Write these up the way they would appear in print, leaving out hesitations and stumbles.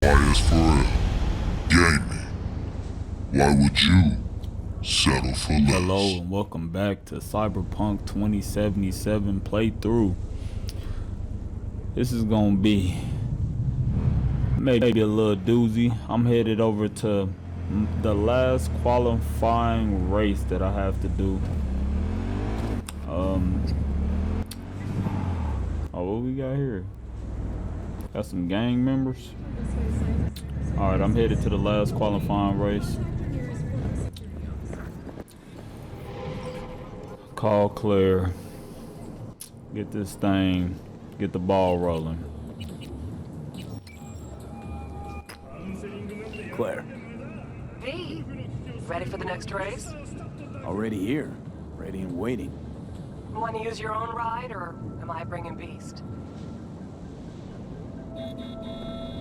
YS4L Gaming. Why would you settle for less? Hello and welcome back to Cyberpunk 2077 playthrough. This is gonna be maybe a little doozy. I'm headed over to the last qualifying race that I have to do. Oh, what we got here? Got some gang members. Alright, I'm headed to the last qualifying race. Call clear. Get this thing, get the ball rolling. Claire, V, ready for the next race? already here, ready and waiting. Want to use your own ride, or am I bringing Beast?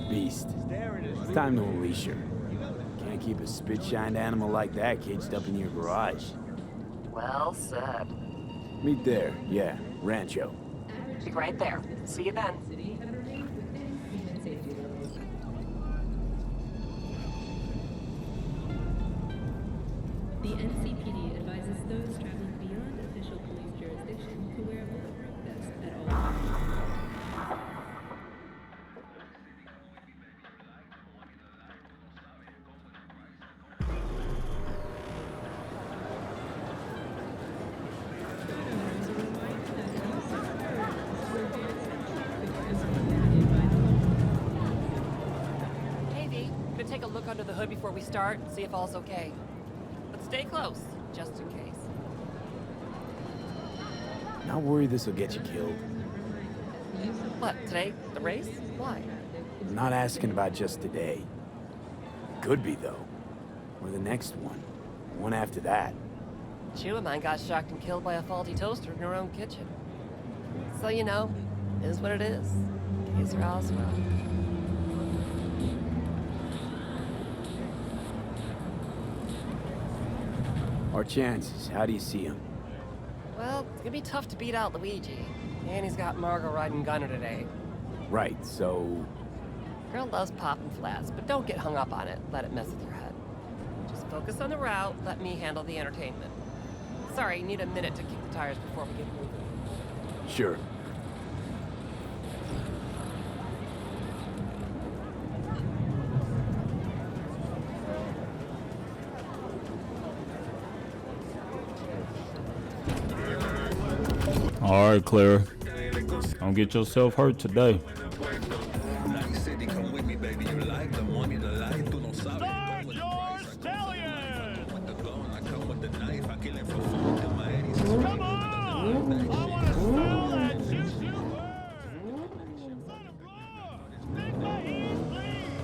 Beast, it's time to unleash her. Can't keep a spit-shined animal like that caged up in your garage. Well said. Meet there, yeah, Rancho. Be right there. See you then. The NCPD advises those traveling beyond official police jurisdiction to wear a bulletproof vest at all times. Hey V, gonna take a look under the hood before we start, see if all's okay. But stay close, just in case. Not worried this will get you killed. What, today? The race? Why? I'm not asking about just today. Could be, though. Or the next one. One after that. Chew of mine got shocked and killed by a faulty toaster in her own kitchen. So you know, it is what it is. Case Roswell. Our chances, how do you see them? Well, it's gonna be tough to beat out Luigi. And he's got Margot riding Gunner today. Right, so... Girl loves popping flats, but don't get hung up on it. Let it mess with your head. Just focus on the route, let me handle the entertainment. Sorry, need a minute to kick the tires before we get moving. Sure. Alright, Claire. Don't get yourself hurt today. Come on! I want to smell that juicy word! On the floor! Stick my heels, please!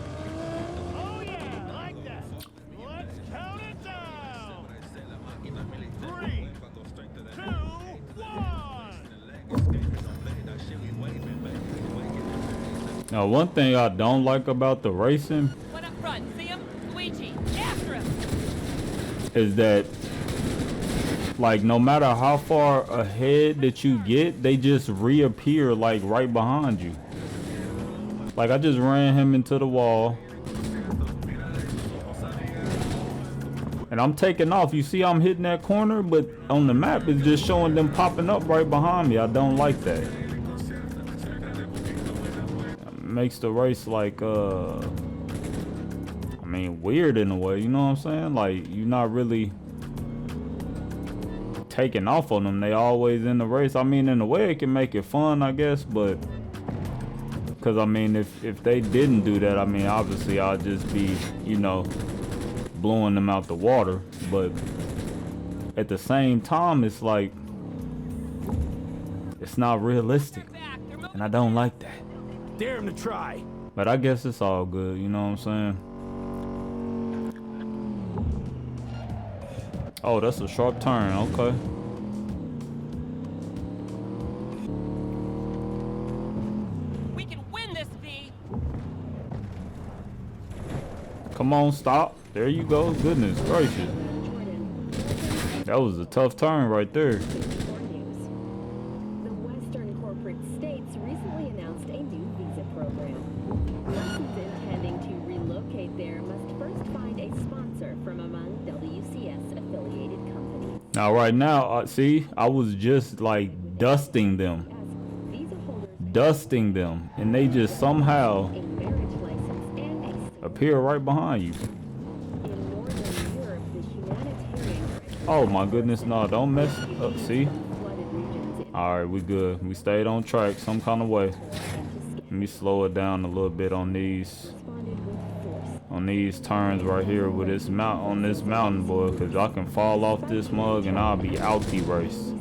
Oh yeah, like that! Let's count it down! 3, 2, 1! Now, one thing I don't like about the racing One up front, see him? Luigi, after him! is that, like, no matter how far ahead that you get, they just reappear, like, right behind you. Like, I just ran him into the wall. And I'm taking off. You see I'm hitting that corner, but on the map, it's just showing them popping up right behind me. I don't like that. It makes the race, like, I mean, weird in a way, you know what I'm saying? Like, you're not really taking off on them. They always in the race. I mean, in a way it can make it fun, I guess, but because I mean, if they didn't do that, I mean, obviously I'll just be, you know, blowing them out the water. But at the same time, it's like, it's not realistic, and I don't like that. Dare him to try! But I guess it's all good, you know what I'm saying? Oh, that's a sharp turn, okay. We can win this, V! Come on, stop. There you go. Goodness gracious. That was a tough turn right there. The Western corporate states recently announced a new visa program. Persons intending to Now, right now, see, I was just like dusting them, and they just somehow appear right behind you. Oh my goodness, no, don't mess up, see? Alright, we good. We stayed on track some kind of way. Let me slow it down a little bit on these turns right here with this on this mountain, boy, because I can fall off this mug and I'll be out the race.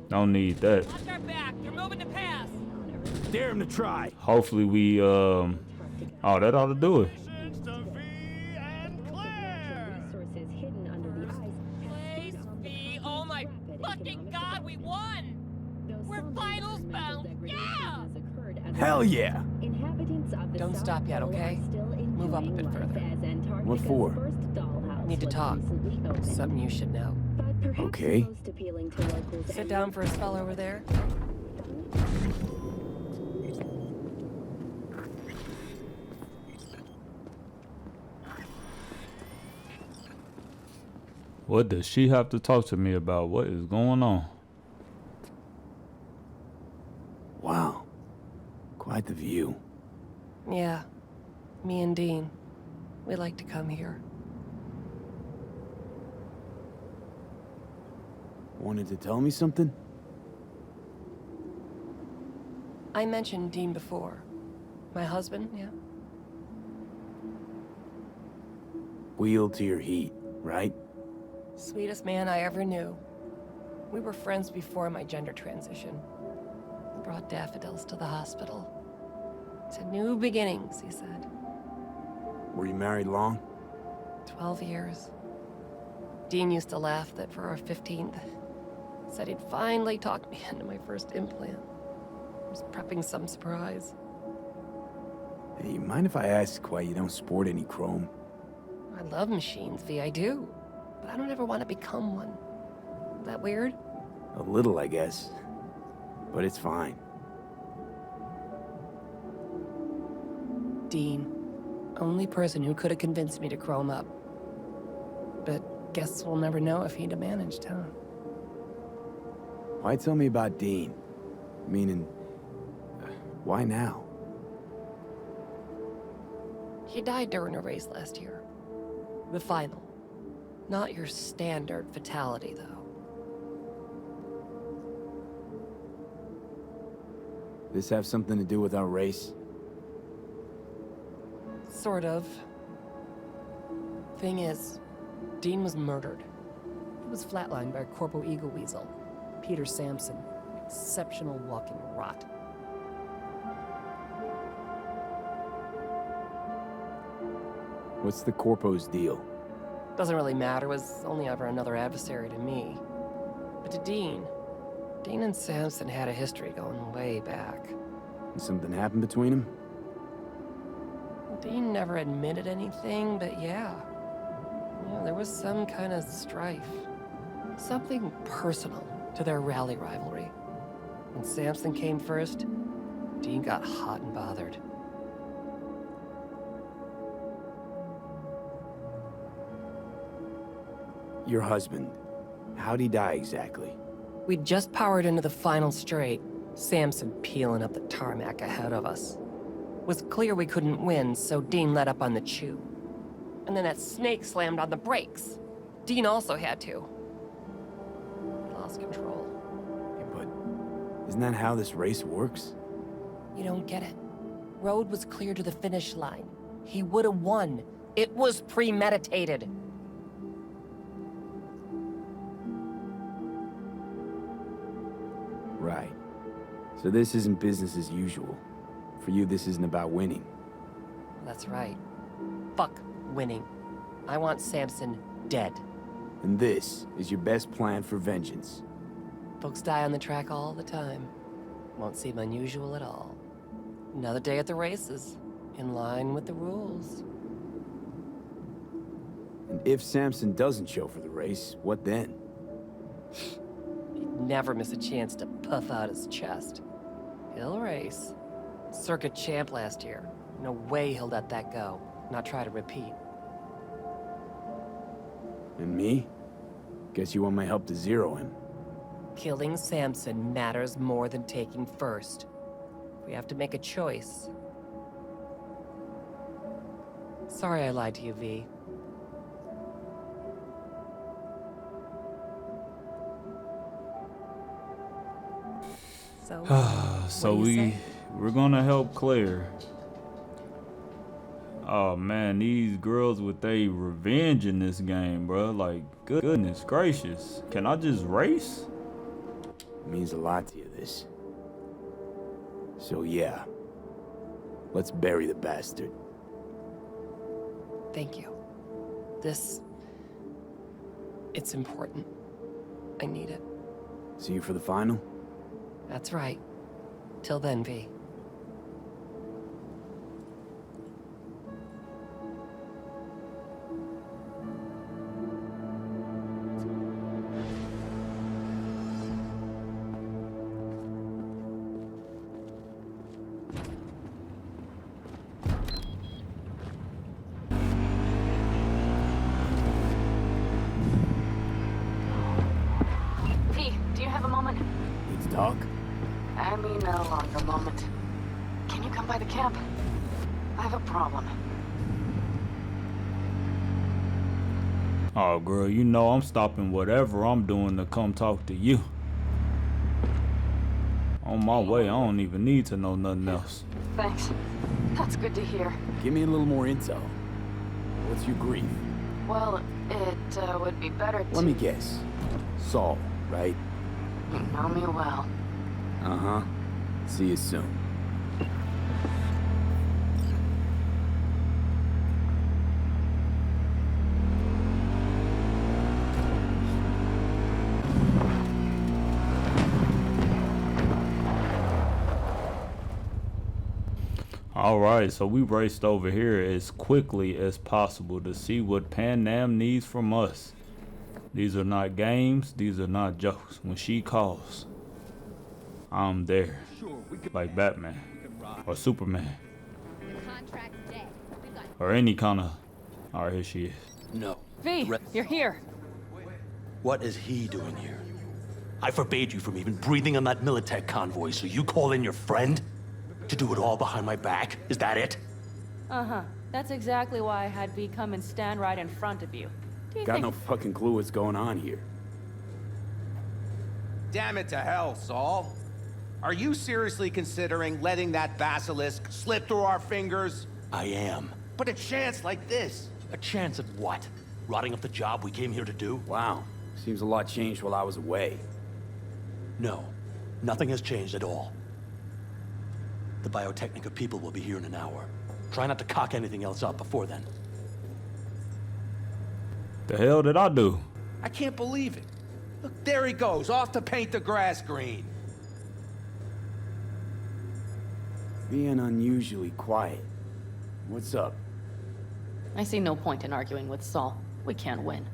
Don't need that. Watch our back. They're moving to pass. Dare him to try. Hopefully we oh, that ought to do it. Sophie and Claire. Place B. Oh my fucking god, we won! We're finals bound. Yeah! Hell yeah! Don't stop yet, okay? Move up a bit further. What for? Need to talk. Something you should know. Okay. Sit down for a spell over there. What does she have to talk to me about? What is going on? Wow. Quite the view. Yeah. Me and Dean. We like to come here. Wanted to tell me something? I mentioned Dean before. My husband, yeah? Wheel to your heat, right? Sweetest man I ever knew. We were friends before my gender transition. Brought daffodils to the hospital. To new beginnings, he said. Were you married long? 12 years. Dean used to laugh that for our 15th, said he'd finally talked me into my first implant. I was prepping some surprise. Hey, mind if I ask why you don't sport any chrome? I love machines, V, I do. But I don't ever want to become one. That weird? A little, I guess. But it's fine. Dean. Only person who could have convinced me to chrome up. But guess we'll never know if he'd have managed, huh? Why tell me about Dean? Meaning, why now? He died during a race last year. The final. Not your standard fatality, though. This have something to do with our race? Sort of. Thing is, Dean was murdered. He was flatlined by a Corpo Eagle Weasel, Peter Sampson. Exceptional walking rot. What's the Corpo's deal? Doesn't really matter, was only ever another adversary to me. But to Dean and Sampson had a history going way back. Something happened between them? Dean never admitted anything, but yeah. Yeah, there was some kind of strife. Something personal to their rally rivalry. When Sampson came first, Dean got hot and bothered. Your husband, how'd he die exactly? We'd just powered into the final straight, Sampson peeling up the tarmac ahead of us. Was clear we couldn't win, so Dean let up on the chew. And then that snake slammed on the brakes. Dean also had to. He lost control. Yeah, but isn't that how this race works? You don't get it. Road was clear to the finish line. He would have won. It was premeditated. Right. So this isn't business as usual. For you, this isn't about winning. That's right. Fuck winning. I want Sampson dead. And this is your best plan for vengeance. Folks die on the track all the time. Won't seem unusual at all. Another day at the races. In line with the rules. And if Sampson doesn't show for the race, what then? He'd never miss a chance to puff out his chest. He'll race. Circuit champ last year. No way he'll let that go. Not try to repeat. And me? Guess you want my help to zero him. Killing Samson matters more than taking first. We have to make a choice. Sorry I lied to you, V. So, So what do you say? we're gonna help Claire. Oh man, these girls with they revenge in this game, bro. Like, goodness gracious. Can I just race? It means a lot to you, this. So yeah. Let's bury the bastard. Thank you. It's important. I need it. See you for the final? That's right. Till then, V. V, do you have a moment? Need to talk? I mean, no longer moment. Can you come by the camp? I have a problem. Oh girl, you know I'm stopping whatever I'm doing to come talk to you. On my way, I don't even need to know nothing else. Thanks. That's good to hear. Give me a little more intel. What's your grief? Well, it would be better to... Let me guess. Saul, right? You know me well. Uh-huh. See you soon. Alright, so we raced over here as quickly as possible to see what Pan Am needs from us. These are not games, these are not jokes. When she calls, I'm there. Like Batman or Superman or any kind of... Alright, here she is. No. V, you're here. What is he doing here? I forbade you from even breathing on that Militech convoy, so you call in your friend? To do it all behind my back? Is that it? Uh-huh. That's exactly why I had V come and stand right in front of you. Do you Got think... no fucking clue what's going on here. Damn it to hell, Saul. Are you seriously considering letting that Basilisk slip through our fingers? I am. But a chance like this. A chance at what? Rotting up the job we came here to do? Wow. Seems a lot changed while I was away. No. Nothing has changed at all. The Biotechnica people will be here in an hour. Try not to cock anything else up before then. The hell did I do? I can't believe it. Look, there he goes, off to paint the grass green. Being unusually quiet. What's up? I see no point in arguing with Saul. We can't win.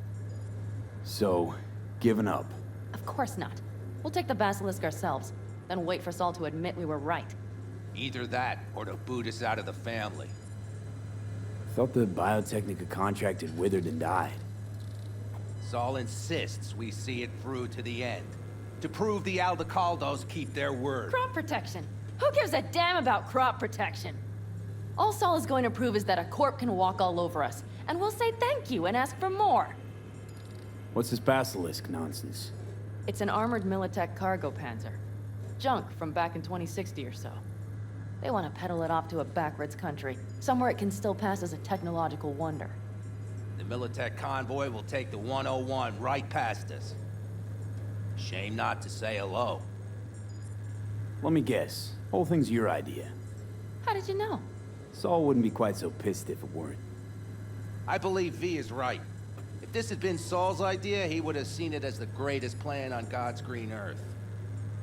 So, giving up. Of course not. We'll take the Basilisk ourselves, then wait for Saul to admit we were right. Either that, or to boot us out of the family. Thought the Biotechnica contract had withered and died. Saul insists we see it through to the end. To prove the Aldecaldos keep their word. Crop protection! Who gives a damn about crop protection? All Saul is going to prove is that a corp can walk all over us, and we'll say thank you and ask for more. What's this Basilisk nonsense? It's an armored Militech cargo panzer. Junk from back in 2060 or so. They want to peddle it off to a backwards country, somewhere it can still pass as a technological wonder. The Militech convoy will take the 101 right past us. Shame not to say hello. Let me guess. Whole thing's your idea. How did you know? Saul wouldn't be quite so pissed if it weren't. I believe V is right. If this had been Saul's idea, he would have seen it as the greatest plan on God's green earth.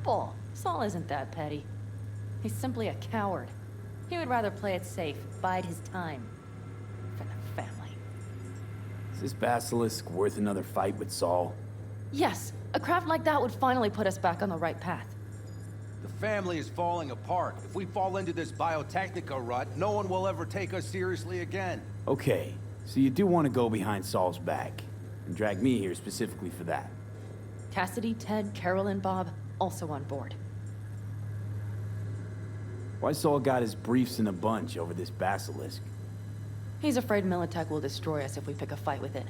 Bull. Saul isn't that petty. He's simply a coward. He would rather play it safe, bide his time. For the family. Is this Basilisk worth another fight with Saul? Yes, a craft like that would finally put us back on the right path. The family is falling apart. If we fall into this Biotechnica rut, no one will ever take us seriously again. Okay, so you do want to go behind Saul's back. and dragged me here specifically for that. Cassidy, Ted, Carol, and Bob also on board. Why Saul got his briefs in a bunch over this Basilisk? He's afraid Militech will destroy us if we pick a fight with it.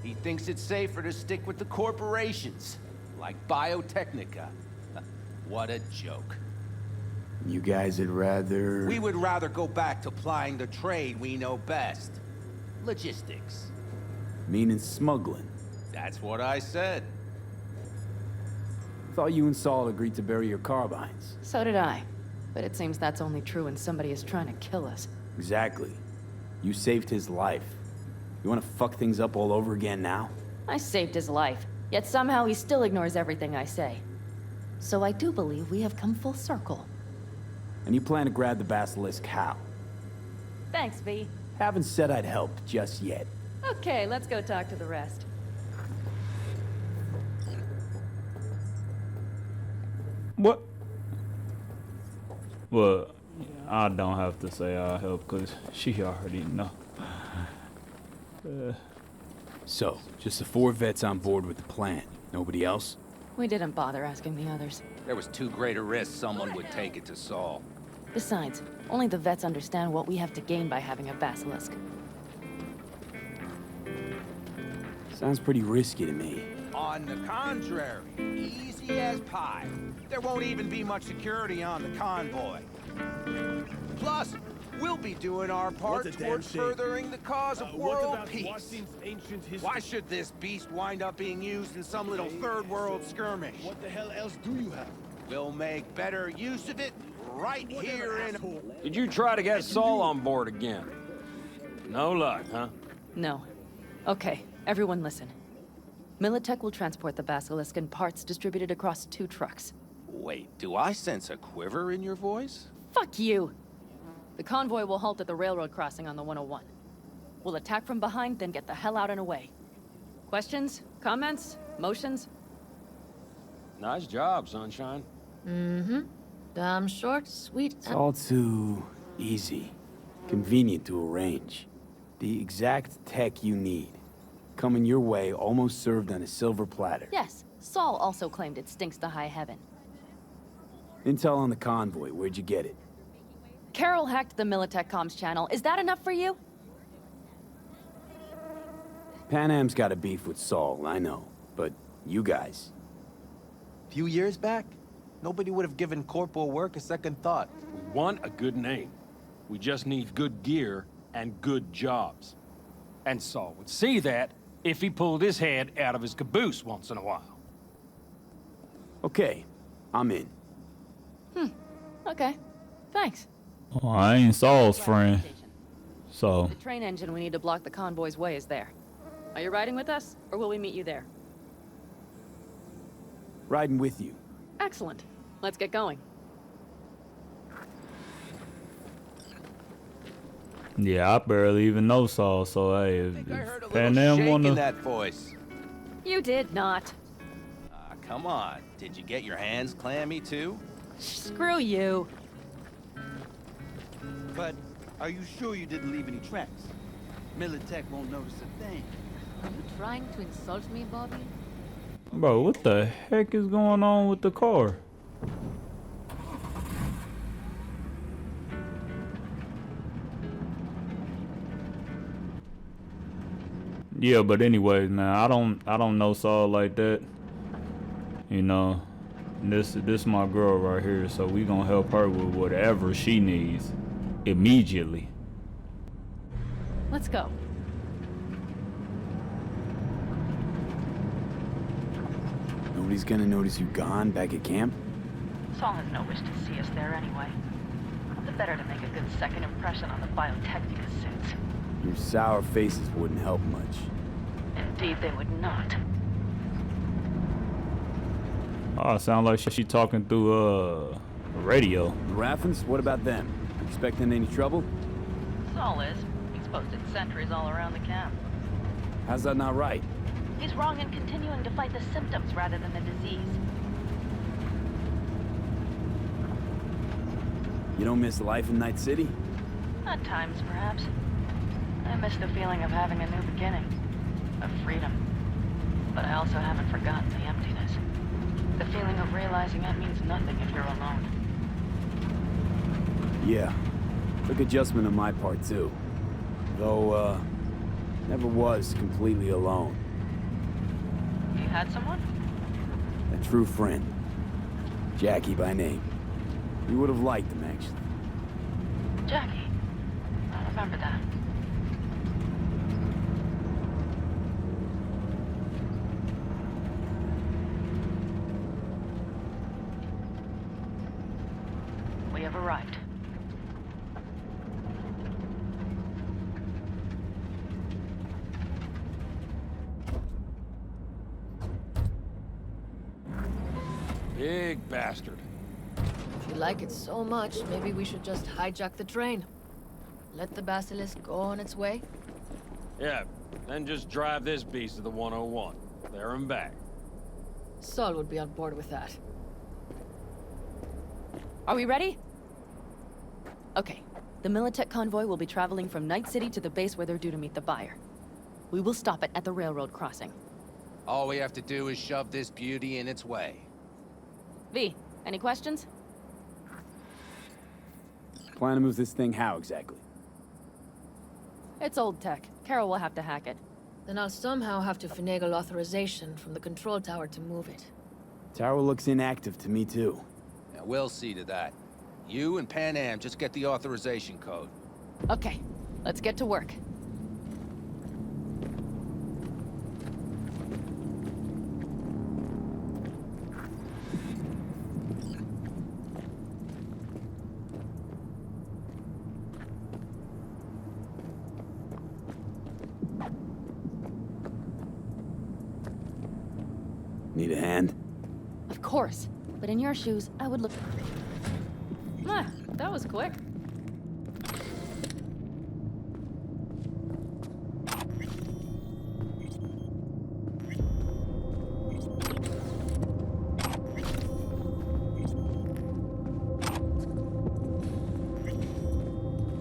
He thinks it's safer to stick with the corporations, like Biotechnica. What a joke. You guys would rather... We would rather go back to plying the trade we know best. Logistics. Meaning smuggling. That's what I said. Thought you and Saul agreed to bury your carbines. So did I. But it seems that's only true when somebody is trying to kill us. Exactly. You saved his life. You want to fuck things up all over again now? I saved his life, yet somehow he still ignores everything I say. So I do believe we have come full circle. And you plan to grab the Basilisk how? Thanks, V. Haven't said I'd help just yet. Okay, let's go talk to the rest. What? Well, I don't have to say I'll help because she already know. So, just the 4 vets on board with the plan. Nobody else? We didn't bother asking the others. There was too great a risk someone would take it to Saul. Besides, only the vets understand what we have to gain by having a Basilisk. Sounds pretty risky to me. On the contrary, easy as pie. There won't even be much security on the convoy. Plus, we'll be doing our part towards furthering the cause of world peace. Why should this beast wind up being used in some little third world skirmish? What the hell else do you have? We'll make better use of it right here in... Did you try to get Saul on board again? No luck, huh? No. Okay, everyone listen. Militech will transport the Basilisk in parts distributed across 2 trucks. Wait, do I sense a quiver in your voice? Fuck you! The convoy will halt at the railroad crossing on the 101. We'll attack from behind, then get the hell out and away. Questions? Comments? Motions? Nice job, Sunshine. Mm-hmm. Damn short, sweet, It's all too easy. Convenient to arrange. The exact tech you need. Coming your way, almost served on a silver platter. Yes, Saul also claimed it stinks to high heaven. Intel on the convoy, where'd you get it? Carol hacked the Militech comms channel. Is that enough for you? Pan Am's got a beef with Saul, I know. But you guys... Few years back, nobody would have given corporal work a second thought. We want a good name. We just need good gear and good jobs. And Saul would see that if he pulled his head out of his caboose once in a while. Okay, I'm in. Okay. Thanks. Well, I ain't Saul's friend, so... The train engine we need to block the convoy's way is there. Are you riding with us, or will we meet you there? Riding with you. Excellent. Let's get going. Yeah, I barely even know Saul, so hey, if Pan Am wanna... in that voice. You did not. Come on. Did you get your hands clammy too? Screw you. But are you sure you didn't leave any tracks? Militech won't notice a thing. Are you trying to insult me, Bobby? Bro, what the heck is going on with the car? Yeah, but anyways, man, I don't know Saul like that. You know, this my girl right here, so we gonna help her with whatever she needs immediately. Let's go. Nobody's gonna notice you gone back at camp? Saul has no wish to see us there anyway. The better to make a good second impression on the Biotechnica suits. Your sour faces wouldn't help much. Indeed, they would not. Oh, sound like she talking through radio. The Raffens, what about them? Expecting any trouble? Saul is. He's posted sentries all around the camp. How's that not right? He's wrong in continuing to fight the symptoms rather than the disease. You don't miss life in Night City? At times, perhaps. I miss the feeling of having a new beginning. Of freedom. But I also haven't forgotten the emptiness. The feeling of realizing it means nothing if you're alone. Yeah. Took adjustment on my part, too. Though, never was completely alone. You had someone? A true friend. Jackie by name. You would have liked him, actually. Jackie. I remember that. We have arrived. Big bastard. If you like it so much, maybe we should just hijack the train. Let the Basilisk go on its way. Yeah, then just drive this beast to the 101. There and back. Saul would be on board with that. Are we ready? Okay. The Militech convoy will be traveling from Night City to the base where they're due to meet the buyer. We will stop it at the railroad crossing. All we have to do is shove this beauty in its way. V, any questions? Plan to move this thing how, exactly? It's old tech. Carol will have to hack it. Then I'll somehow have to finagle authorization from the control tower to move it. Tower looks inactive to me, too. Now, we'll see to that. You and Pan Am just get the authorization code. Okay, let's get to work. Need a hand? Of course, but in your shoes, I would look... Ah, that was quick.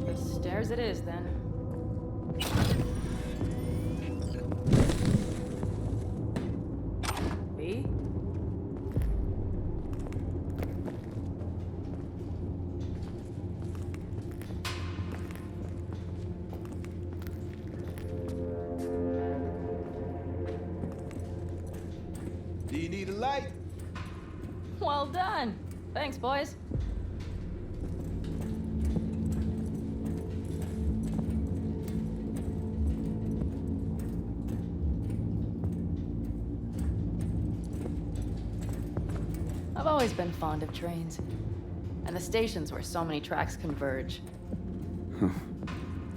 The stairs it is, then. V? Do you need a light? Well done. Thanks, boys. I've always been fond of trains. And the stations where so many tracks converge.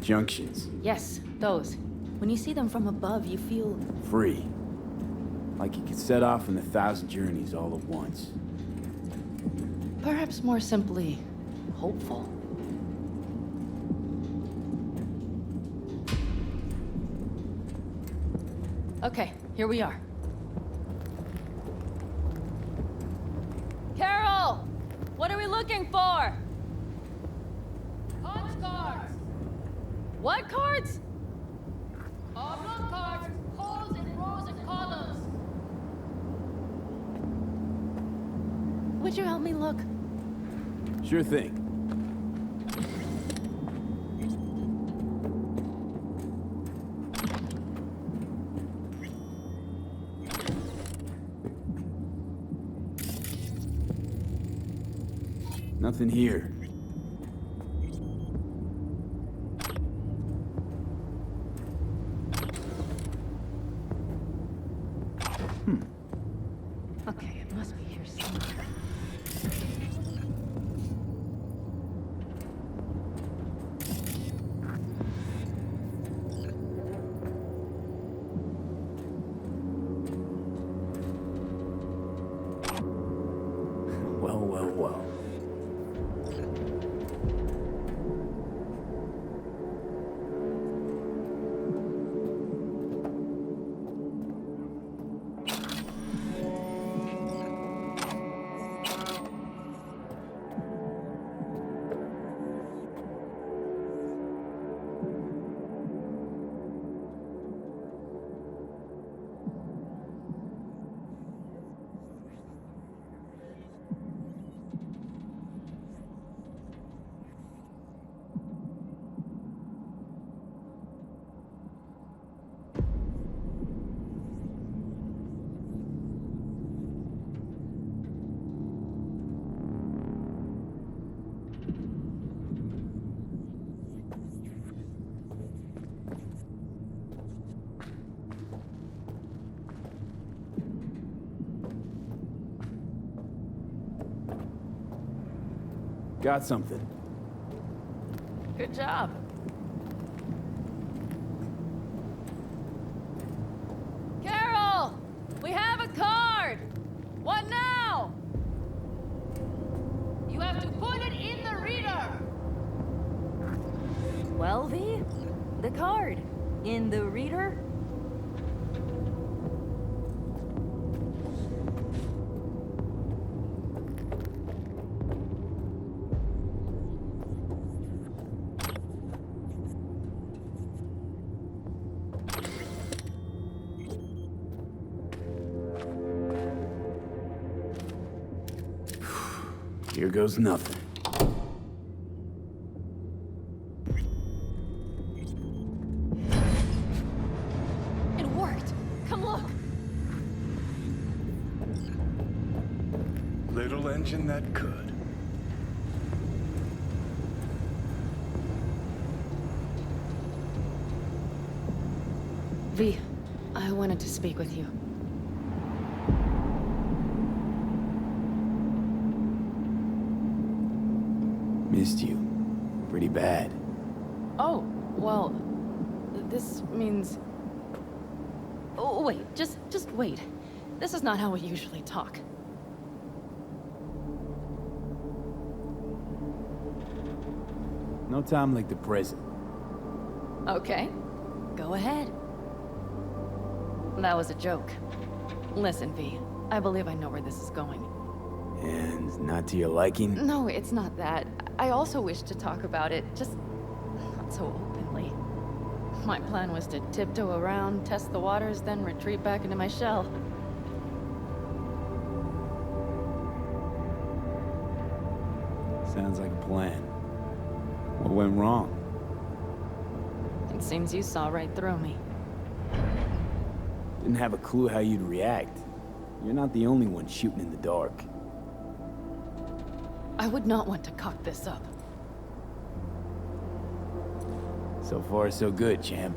Junctions. Yes, those. When you see them from above, you feel... Free. Like you could set off on 1,000 journeys all at once. perhaps more simply, hopeful. Okay, here we are. Carol! What are we looking for? Punch cards! What cards? Oblong cards, holes in rows and columns. Would you help me look? Sure thing. Nothing here. Okay, it must be here somewhere. Well, well, well. Got something. Good job. Carol! We have a card! What now? You have to put it in the reader! Well, V? The card. In the reader? Here goes nothing. It worked! Come look! Little engine that could. V, I wanted to speak with you. Missed you. Pretty bad. Oh, well, this means... Oh, wait, just wait. This is not how we usually talk. No time like the present. Okay, go ahead. That was a joke. Listen, V, I believe I know where this is going. And not to your liking? No, it's not that. I also wish to talk about it, just not so openly. My plan was to tiptoe around, test the waters, then retreat back into my shell. Sounds like a plan. What went wrong? It seems you saw right through me. Didn't have a clue how you'd react. You're not the only one shooting in the dark. I would not want to cock this up. So far, so good, champ.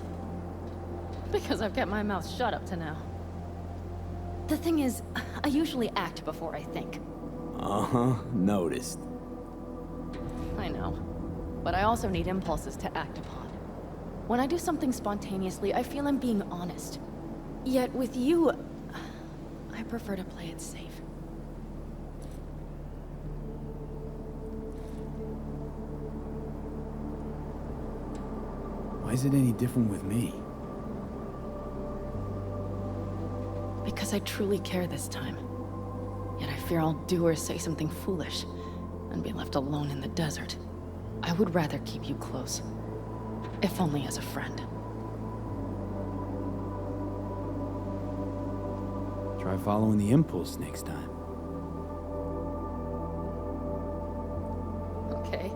Because I've kept my mouth shut up to now. The thing is, I usually act before I think. Uh-huh, noticed. I know. But I also need impulses to act upon. When I do something spontaneously, I feel I'm being honest. Yet with you, I prefer to play it safe. Why is it any different with me? Because I truly care this time. Yet I fear I'll do or say something foolish and be left alone in the desert. I would rather keep you close, if only as a friend. Try following the impulse next time. Okay.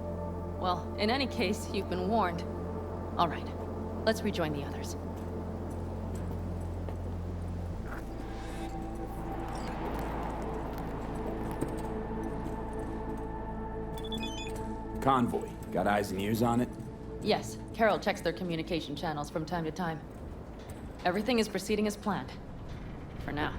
Well, in any case, you've been warned. All right, let's rejoin the others. Convoy. Got eyes and ears on it? Yes, Carol checks their communication channels from time to time. Everything is proceeding as planned. For now.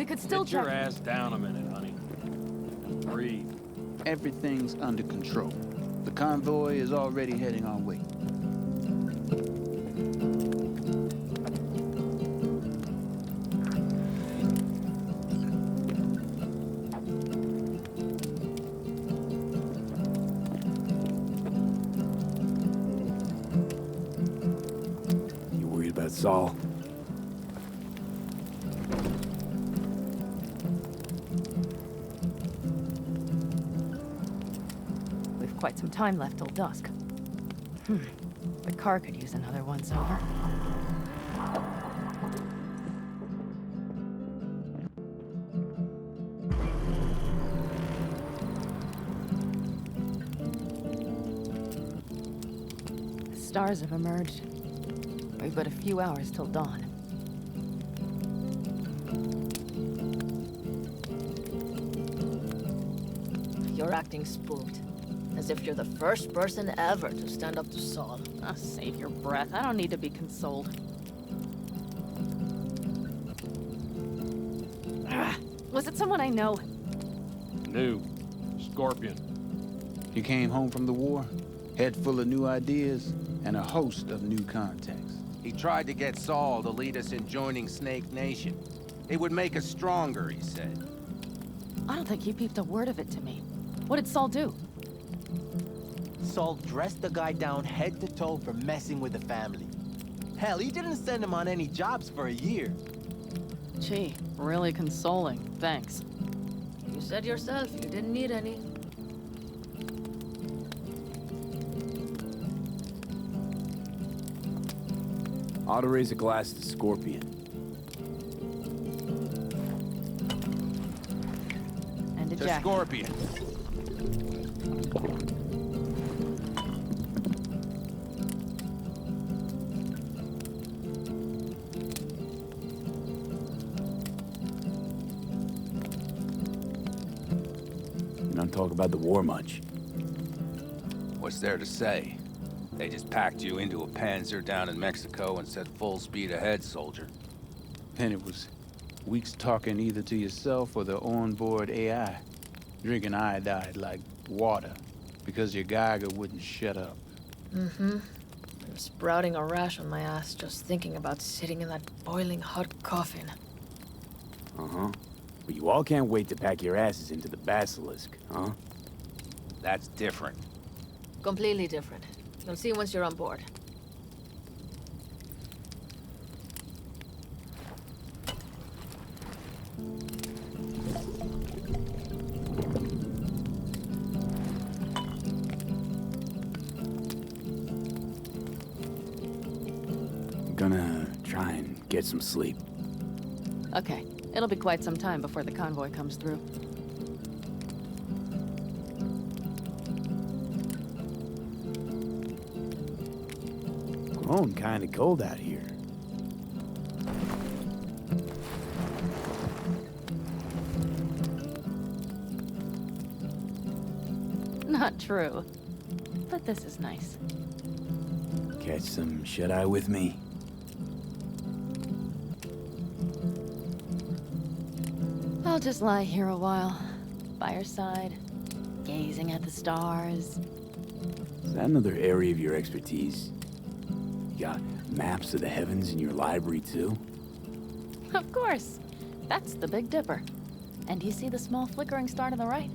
We could still Get your check. ass down a minute, honey. And breathe. Everything's under control. The convoy is already heading our way. You worried about Saul? We've quite some time left till dusk. The car could use another once-over. The stars have emerged. We've but a few hours till dawn. You're acting spooked. As if you're the first person ever to stand up to Saul. Oh, save your breath. I don't need to be consoled. Was it someone I know? New. Scorpion. You came home from the war, head full of new ideas, and a host of new contacts. He tried to get Saul to lead us in joining Snake Nation. It would make us stronger, he said. I don't think he peeped a word of it to me. What did Saul do? Saul dressed the guy down head to toe for messing with the family. Hell, he didn't send him on any jobs for a year. Gee, really consoling. Thanks. You said yourself you didn't need any. Ought to raise a glass to Scorpion. And to To Jack. Scorpion. You don't talk about the war much. What's there to say? They just packed you into a Panzer down in Mexico and said full speed ahead, soldier. Then it was weeks talking either to yourself or the onboard AI, drinking iodide like water because your Geiger wouldn't shut up. Mm-hmm. I'm sprouting a rash on my ass just thinking about sitting in that boiling hot coffin. Uh-huh. But you all can't wait to pack your asses into the Basilisk, huh? That's different. Completely different. You'll see once you're on board. I'm gonna try and get some sleep. Okay, it'll be quite some time before the convoy comes through. Grown kinda cold out here. Not true. But this is nice. Catch some shut-eye with me? I'll just lie here a while, by your side, gazing at the stars. Is that another area of your expertise? You got maps of the heavens in your library, too? Of course. That's the Big Dipper. And you see the small flickering star to the right?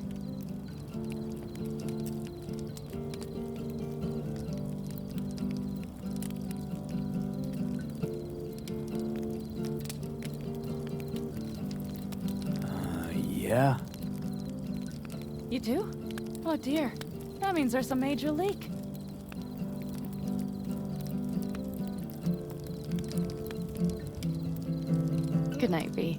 Yeah. You do? Oh dear. That means there's a major leak. Good night, V.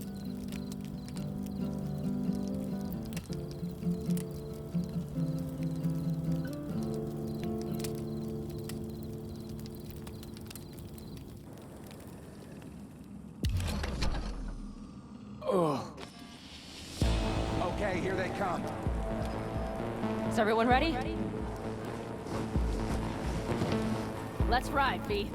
Okay, here they come. Is everyone ready? Let's ride, V.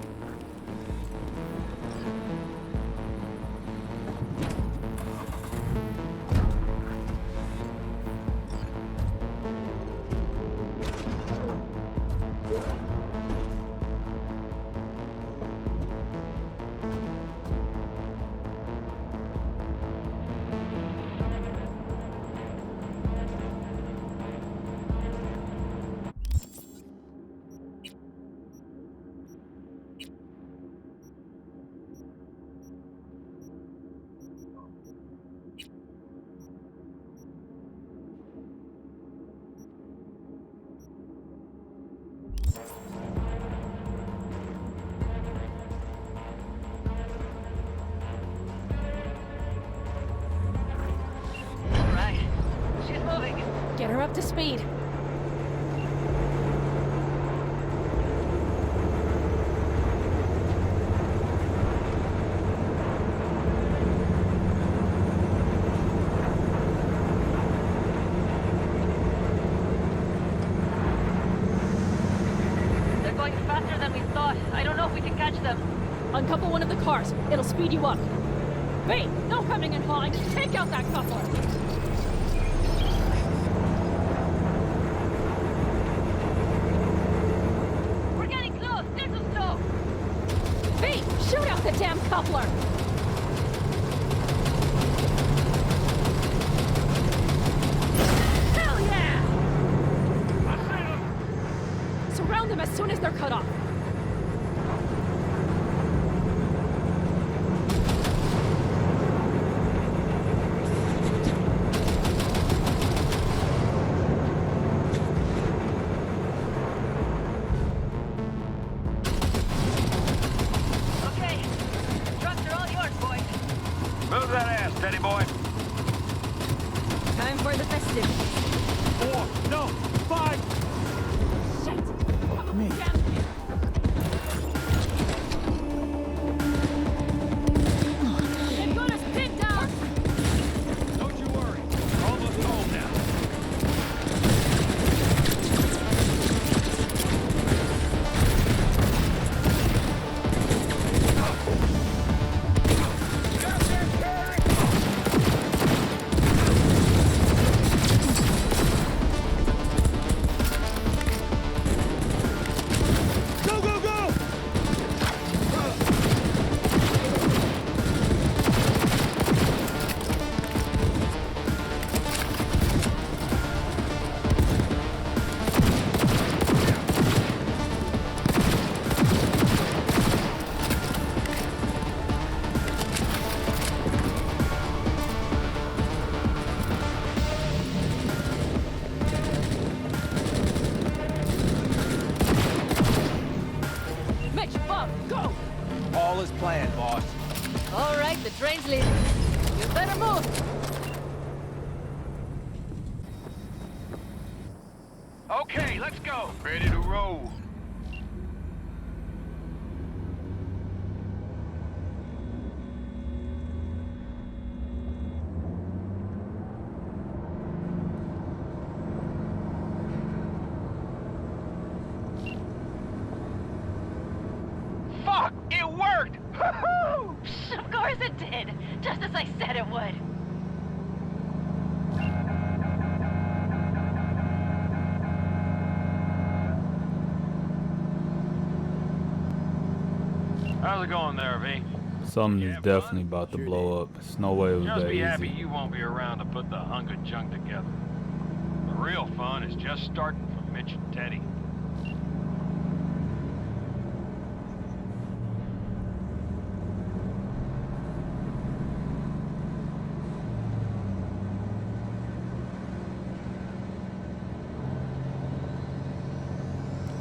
up to speed. They're going faster than we thought. I don't know if we can catch them. Uncouple one of the cars. It'll speed you up. Wait, no coming and hauling. Take out that coupler. We're getting close. There's some snow. Hey, shoot out the damn coupler. Hell yeah! I see them. Surround them as soon as they're cut off. Okay. Trucks are all yours, boys. Move that ass, Teddy boy. Time for the festivities. 4, no, 5. Fuck me. They've got us pinned down. Don't you worry. We're almost home now. Go, go, go! Mitch, Bob, go! All is planned, boss. All right, the train's leaving. You better move. Okay, let's go. Ready to roll. Fuck! It worked! Woo-hoo! Of course it did. Just as I said it would. How's it going there, V? Something is definitely about to blow up. There's no way it was Just that be happy easy. you won't be around to put the hunk of junk together. The real fun is just starting for Mitch and Teddy.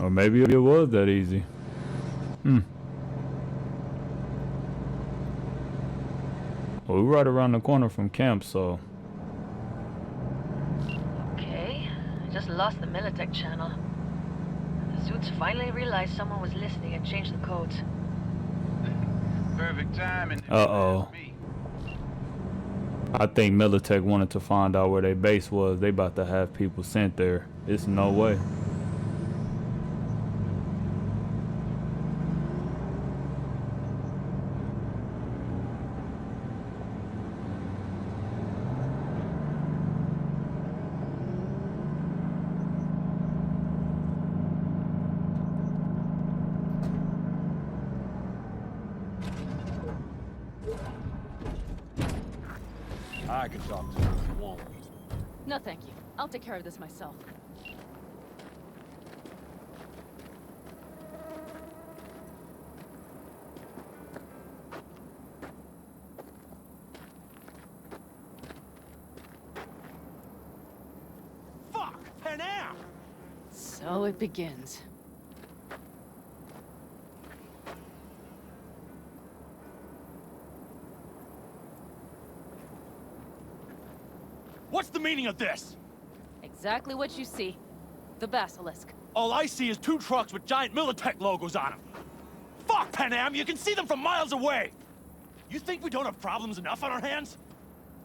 Or maybe it was that easy. Well, we're right around the corner from camp, so Okay. I just lost the Militech channel. The suits finally realized someone was listening and changed the codes. Perfect timing. uh-oh. I think Militech wanted to find out where their base was. They about to have people sent there. It's no way. I can talk to him if you want. No, thank you. I'll take care of this myself. Fuck! And now! So it begins. What's the meaning of this? exactly what you see. The Basilisk. All I see is 2 trucks with giant Militech logos on them. Fuck, Panam, you can see them from miles away! You think we don't have problems enough on our hands?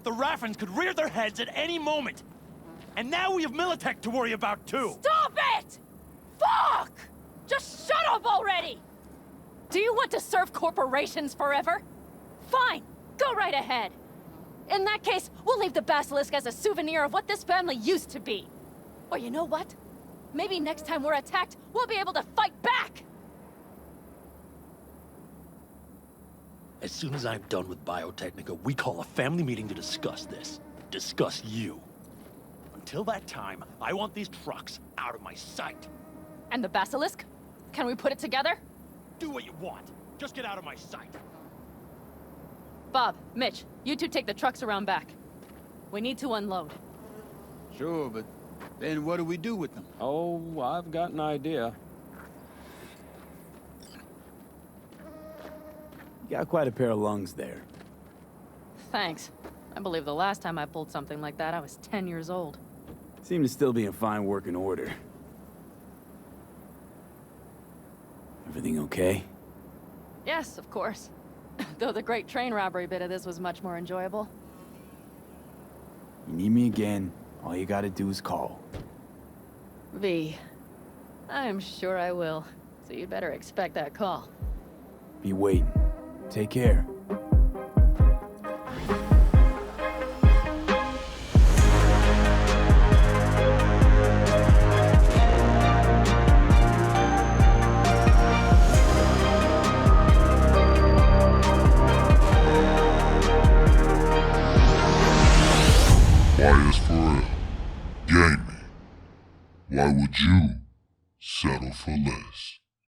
The Raffens could rear their heads at any moment. And now we have Militech to worry about, too! Stop it! Fuck! Just shut up already! Do you want to serve corporations forever? Fine, go right ahead. In that case, we'll leave the Basilisk as a souvenir of what this family used to be. Or you know what? Maybe next time we're attacked, we'll be able to fight back! As soon as I'm done with Biotechnica, we call a family meeting to discuss this. Discuss you. Until that time, I want these trucks out of my sight. And the Basilisk? Can we put it together? Do what you want. Just get out of my sight. Bob, Mitch, you two take the trucks around back. We need to unload. Sure, but then what do we do with them? Oh, I've got an idea. You got quite a pair of lungs there. Thanks. I believe the last time I pulled something like that, I was 10 years old. Seem to still be in fine working order. Everything okay? Yes, of course. Though the great train robbery bit of this was much more enjoyable. You need me again, all you gotta do is call. V. I'm sure I will. So you better expect that call. Be waiting. Take care. YS4L Gaming. Why would you settle for less?